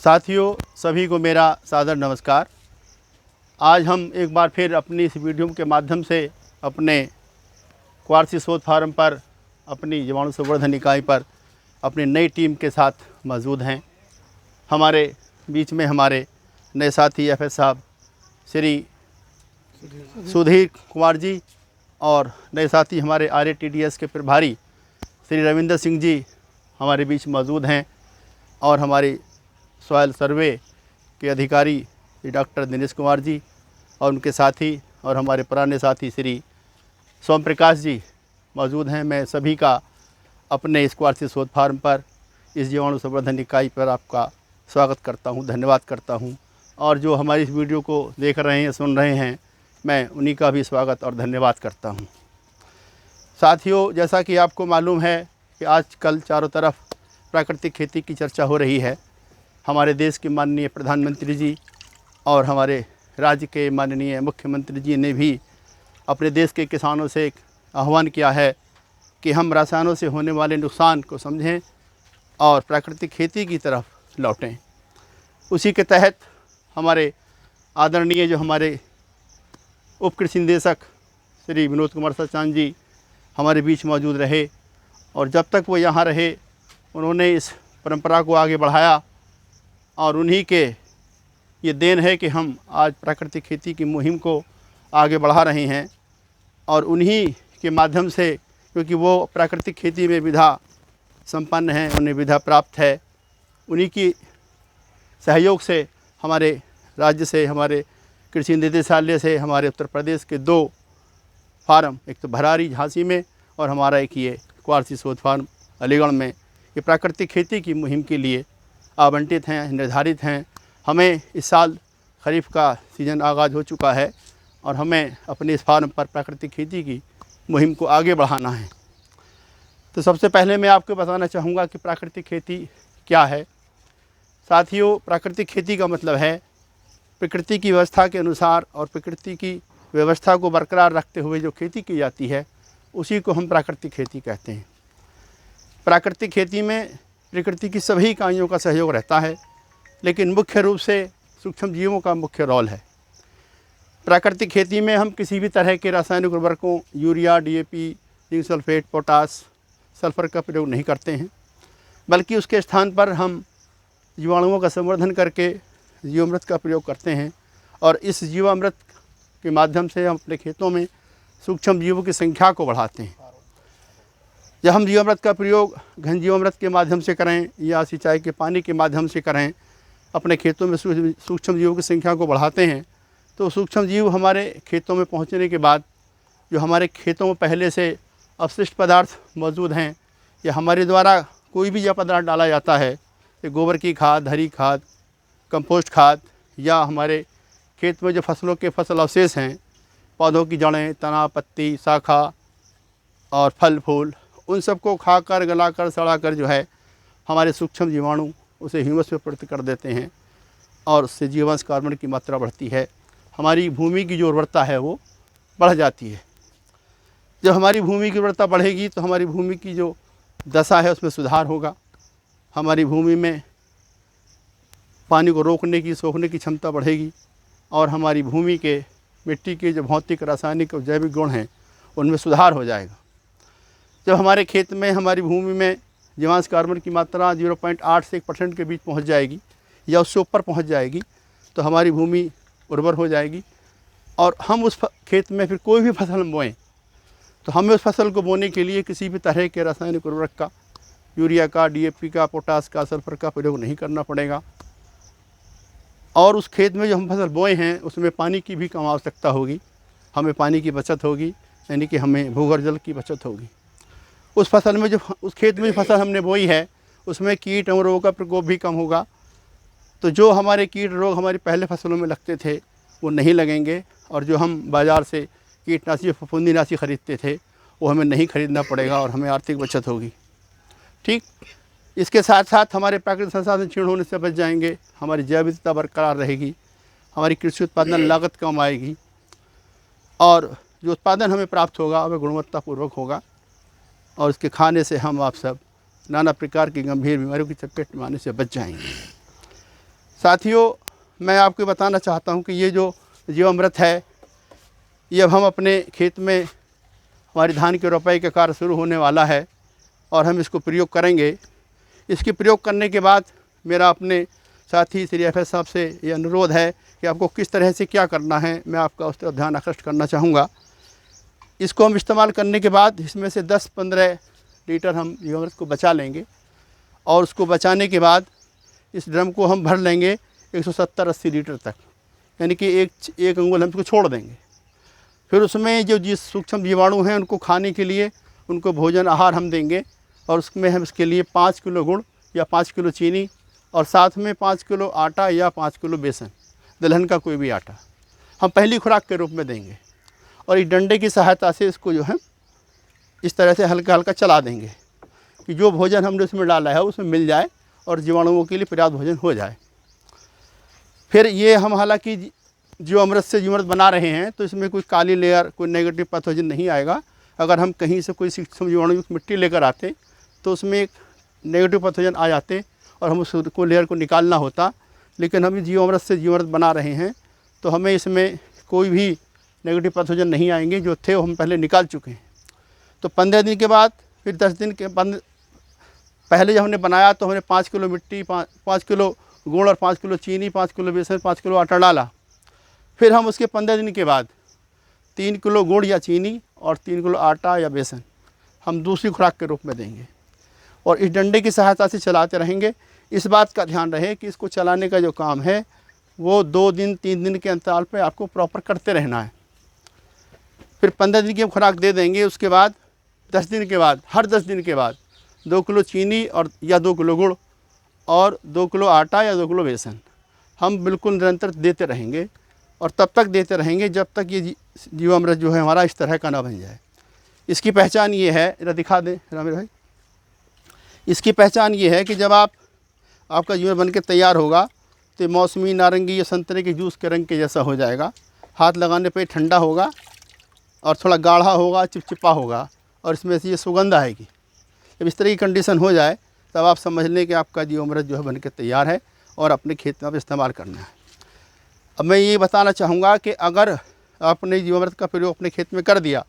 साथियों, सभी को मेरा सादर नमस्कार। आज हम एक बार फिर अपनी इस वीडियो के माध्यम से अपने क्वार्सी शोध फार्म पर, अपनी जीवाणु संवर्धन इकाई पर अपनी नई टीम के साथ मौजूद हैं। हमारे बीच में हमारे नए साथी एफएस साहब श्री सुधीर कुमार जी और नए साथी हमारे RATDS के प्रभारी श्री रविंदर सिंह जी हमारे बीच मौजूद हैं और हमारी सॉयल सर्वे के अधिकारी श्री डॉक्टर दिनेश कुमार जी और उनके साथी और हमारे पुराने साथी श्री सोम प्रकाश जी मौजूद हैं। मैं सभी का अपने इस क्वार्सी शोध फार्म पर, इस जीवाणु संवर्धन इकाई पर आपका स्वागत करता हूं, धन्यवाद करता हूं। और जो हमारी इस वीडियो को देख रहे हैं, सुन रहे हैं, मैं उन्हीं का भी स्वागत और धन्यवाद करता हूं। साथियों, जैसा कि आपको मालूम है कि आजकल चारों तरफ प्राकृतिक खेती की चर्चा हो रही है। हमारे देश के माननीय प्रधानमंत्री जी और हमारे राज्य के माननीय मुख्यमंत्री जी ने भी अपने देश के किसानों से एक आह्वान किया है कि हम रसायनों से होने वाले नुकसान को समझें और प्राकृतिक खेती की तरफ लौटें। उसी के तहत हमारे आदरणीय जो हमारे उप कृषि निदेशक श्री विनोद कुमार सचान जी हमारे बीच मौजूद रहे और जब तक वो यहाँ रहे उन्होंने इस परंपरा को आगे बढ़ाया और उन्हीं के ये देन है कि हम आज प्राकृतिक खेती की मुहिम को आगे बढ़ा रहे हैं। और उन्हीं के माध्यम से, क्योंकि वो प्राकृतिक खेती में विधा संपन्न हैं, उन्हें विधा प्राप्त है, उन्हीं की सहयोग से हमारे राज्य से, हमारे कृषि निदेशालय से हमारे उत्तर प्रदेश के 2 फार्म, एक तो भरारी झांसी में और हमारा एक ये क्वार्सी शोध फार्म अलीगढ़ में, ये प्राकृतिक खेती की मुहिम के लिए आवंटित हैं, निर्धारित हैं। हमें इस साल खरीफ का सीज़न आगाज़ हो चुका है और हमें अपने इस फार्म पर प्राकृतिक खेती की मुहिम को आगे बढ़ाना है। तो सबसे पहले मैं आपको बताना चाहूँगा कि प्राकृतिक खेती क्या है। साथियों, प्राकृतिक खेती का मतलब है प्रकृति की व्यवस्था के अनुसार और प्रकृति की व्यवस्था को बरकरार रखते हुए जो खेती की जाती है, उसी को हम प्राकृतिक खेती कहते हैं। प्राकृतिक खेती में प्रकृति की सभी इकाइयों का सहयोग रहता है, लेकिन मुख्य रूप से सूक्ष्म जीवों का मुख्य रोल है। प्राकृतिक खेती में हम किसी भी तरह के रासायनिक उर्वरकों, urea, DAP, zinc sulphate, potash, sulphur का प्रयोग नहीं करते हैं, बल्कि उसके स्थान पर हम जीवाणुओं का संवर्धन करके जीवामृत का प्रयोग करते हैं। और इस जीवामृत के माध्यम से हम अपने खेतों में सूक्ष्म जीवों की संख्या को बढ़ाते हैं। जब हम जीवामृत का प्रयोग घन जीवामृत के माध्यम से करें या सिंचाई के पानी के माध्यम से करें, अपने खेतों में सूक्ष्म जीवों की संख्या को बढ़ाते हैं, तो सूक्ष्म जीव हमारे खेतों में पहुंचने के बाद जो हमारे खेतों में पहले से अवशिष्ट पदार्थ मौजूद हैं या हमारे द्वारा कोई भी यह पदार्थ डाला जाता है, ये गोबर की खाद, हरी खाद, कंपोस्ट खाद, या हमारे खेत में जो फसलों के फसल अवशेष हैं, पौधों की जड़ें, तना, पत्ती, शाखा और फल फूल, उन सबको खाकर, गलाकर, सड़ाकर जो है हमारे सूक्ष्म जीवाणु उसे ह्यूमस में परिवर्तित कर देते हैं और उससे जीवांश कार्बन की मात्रा बढ़ती है। हमारी भूमि की जो उर्वरता है वो बढ़ जाती है। जब हमारी भूमि की उर्वरता बढ़ेगी तो हमारी भूमि की जो दशा है उसमें सुधार होगा। हमारी भूमि में पानी को रोकने की, सोखने की क्षमता बढ़ेगी और हमारी भूमि के, मिट्टी के जो भौतिक, रासायनिक और जैविक गुण हैं उनमें सुधार हो जाएगा। जब हमारे खेत में, हमारी भूमि में जीवांश कार्बन की मात्रा 0.8 से 1% के बीच पहुंच जाएगी या उससे ऊपर पहुंच जाएगी, तो हमारी भूमि उर्वर हो जाएगी और हम उस खेत में फिर कोई भी फसल बोएं तो हमें उस फसल को बोने के लिए किसी भी तरह के रासायनिक उर्वरक का, यूरिया का, DAP का, पोटास का, सल्फर का प्रयोग नहीं करना पड़ेगा। और उस खेत में जो हम फसल बोए हैं उसमें पानी की भी कम आवश्यकता होगी, हमें पानी की बचत होगी, यानी कि हमें भूगर्भ जल की बचत होगी। उस फसल में, जो उस खेत में फसल हमने बोई है, उसमें कीट और रोग का प्रकोप भी कम होगा। तो जो हमारे कीट रोग हमारी पहले फसलों में लगते थे वो नहीं लगेंगे और जो हम बाज़ार से कीटनाशी, फफूंदीनाशी खरीदते थे वो हमें नहीं खरीदना पड़ेगा और हमें आर्थिक बचत होगी। ठीक, इसके साथ साथ हमारे प्राकृतिक संसाधन क्षीण होने से बच जाएंगे, हमारी जैव विविधता बरकरार रहेगी, हमारी कृषि उत्पादन लागत कम आएगी और जो उत्पादन हमें प्राप्त होगा वह गुणवत्तापूर्वक होगा और इसके खाने से हम आप सब नाना प्रकार की गंभीर बीमारियों की चपेट में आने से बच जाएंगे। साथियों, मैं आपको बताना चाहता हूं कि ये जो जीवामृत है, ये अब हम अपने खेत में हमारी धान के रोपाई का कार्य शुरू होने वाला है और हम इसको प्रयोग करेंगे। इसके प्रयोग करने के बाद मेरा अपने साथी श्री FS साहब से ये अनुरोध है कि आपको किस तरह से क्या करना है, मैं आपका उस तरफ ध्यान आकृष्ट करना चाहूँगा। इसको हम इस्तेमाल करने के बाद इसमें से 10-15 लीटर हम जीवामृत को बचा लेंगे और उसको बचाने के बाद इस ड्रम को हम भर लेंगे 170-80 लीटर तक, यानी कि एक अंगुल हम इसको छोड़ देंगे। फिर उसमें जो सूक्ष्म जीवाणु हैं उनको खाने के लिए उनको भोजन आहार हम देंगे और उसमें हम इसके लिए 5 किलो गुड़ या 5 किलो चीनी और साथ में 5 किलो आटा या 5 किलो बेसन, दलहन का कोई भी आटा हम पहली खुराक के रूप में देंगे। और इस डंडे की सहायता से इसको जो है इस तरह से हल्का हल्का चला देंगे कि जो भोजन हमने उसमें डाला है उसमें मिल जाए और जीवाणुओं के लिए पर्याप्त भोजन हो जाए। फिर ये हम हालांकि जीवामृत से जीवामृत बना रहे हैं तो इसमें कोई काली लेयर, कोई नेगेटिव पैथोजन नहीं आएगा। अगर हम कहीं से कोई सूक्ष्म जीवाणु मिट्टी लेकर आते तो उसमें एक नेगेटिव पैथोजन आ जाते और हम उसको लेयर को निकालना होता। लेकिन हम जीवामृत से जीवामृत बना रहे हैं तो हमें इसमें कोई भी नेगेटिव पैथोजन नहीं आएंगे, जो थे वो हम पहले निकाल चुके हैं। तो 15 दिन के बाद फिर 10 दिन के पहले जब हमने बनाया तो हमने 5 किलो मिट्टी, 5 किलो गुड़ और 5 किलो चीनी, 5 किलो बेसन, 5 किलो आटा डाला। फिर हम उसके 15 दिन के बाद 3 किलो गुड़ या चीनी और 3 किलो आटा या बेसन हम दूसरी खुराक के रूप में देंगे और इस डंडे की सहायता से चलाते रहेंगे। इस बात का ध्यान रहे कि इसको चलाने का जो काम है वो 2 दिन 3 दिन के अंतराल पे आपको प्रॉपर करते रहना है। फिर 15 दिन की हम खुराक दे देंगे। उसके बाद 10 दिन के बाद, हर 10 दिन के बाद 2 किलो चीनी और या 2 किलो गुड़ और 2 किलो आटा या 2 किलो बेसन हम बिल्कुल निरंतर देते रहेंगे और तब तक देते रहेंगे जब तक ये जीवामृत जो है हमारा इस तरह का ना बन जाए। इसकी पहचान ये है, जरा दिखा दें रामेश भाई। इसकी पहचान ये है कि जब आपका जीवामृत बन के तैयार होगा तो मौसमी, नारंगी या संतरे के जूस के रंग के जैसा हो जाएगा। हाथ लगाने पे ठंडा होगा और थोड़ा गाढ़ा होगा, चिपचिपा होगा और इसमें से ये सुगंध आएगी। जब इस तरह की कंडीशन हो जाए तब आप समझ लें कि आपका जीवामृत जो है बन के तैयार है और अपने खेत में आप इस्तेमाल करना है। अब मैं ये बताना चाहूँगा कि अगर आपने जीवामृत का प्रयोग अपने खेत में कर दिया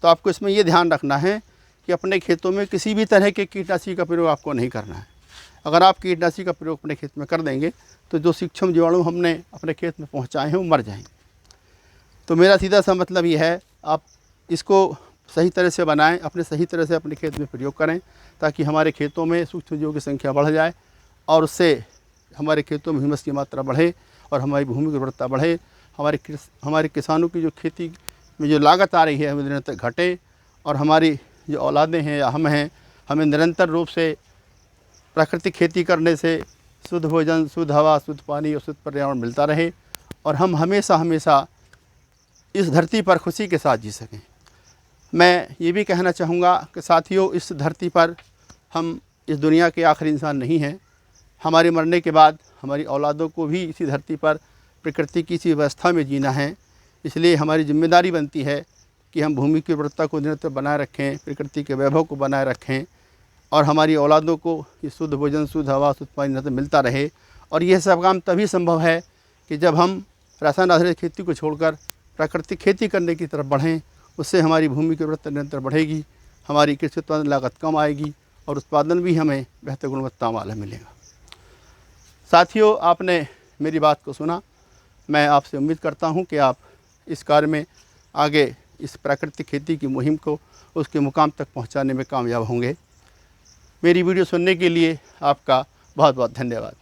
तो आपको इसमें ये ध्यान रखना है कि अपने खेतों में किसी भी तरह के कीटनाशी का प्रयोग आपको नहीं करना है। अगर आप कीटनाशी का प्रयोग अपने खेत में कर देंगे तो जो सूक्ष्म जीवाणु हमने अपने खेत में पहुँचाए हैं वो मर जाएंगे। तो मेरा सीधा सा मतलब ये है, आप इसको सही तरह से बनाएं, अपने सही तरह से अपने खेत में प्रयोग करें ताकि हमारे खेतों में सूक्ष्म जीवों की संख्या बढ़ जाए और उससे हमारे खेतों में ह्यूमस की मात्रा बढ़े और हमारी भूमि की उर्वरता बढ़े। हमारे किसानों की जो खेती में जो लागत आ रही है वो निरंतर घटे और हमारी जो औलादें हैं या हम हैं, हमें निरंतर रूप से प्राकृतिक खेती करने से शुद्ध भोजन, शुद्ध हवा, शुद्ध पानी और शुद्ध पर्यावरण मिलता रहे और हम हमेशा हमेशा इस धरती पर खुशी के साथ जी सकें। मैं ये भी कहना चाहूँगा कि साथियों, इस धरती पर हम इस दुनिया के आखिरी इंसान नहीं हैं। हमारे मरने के बाद हमारी औलादों को भी इसी धरती पर प्रकृति की इसी व्यवस्था में जीना है। इसलिए हमारी जिम्मेदारी बनती है कि हम भूमि की उर्वरता को निरंतर बनाए रखें, प्रकृति के वैभव को बनाए रखें और हमारी औलादों को ये शुद्ध भोजन, शुद्ध हवा, शुद्ध पानी निरंतर मिलता रहे। और यह सब काम तभी संभव है कि जब हम रासायन आधारित खेती को छोड़कर प्राकृतिक खेती करने की तरफ बढ़ें। उससे हमारी भूमि की उर्वरता निरंतर बढ़ेगी, हमारी कृषि उत्पादन लागत कम आएगी और उत्पादन भी हमें बेहतर गुणवत्ता वाला मिलेगा। साथियों, आपने मेरी बात को सुना। मैं आपसे उम्मीद करता हूं कि आप इस कार्य में आगे इस प्राकृतिक खेती की मुहिम को उसके मुकाम तक पहुंचाने में कामयाब होंगे। मेरी वीडियो सुनने के लिए आपका बहुत बहुत धन्यवाद।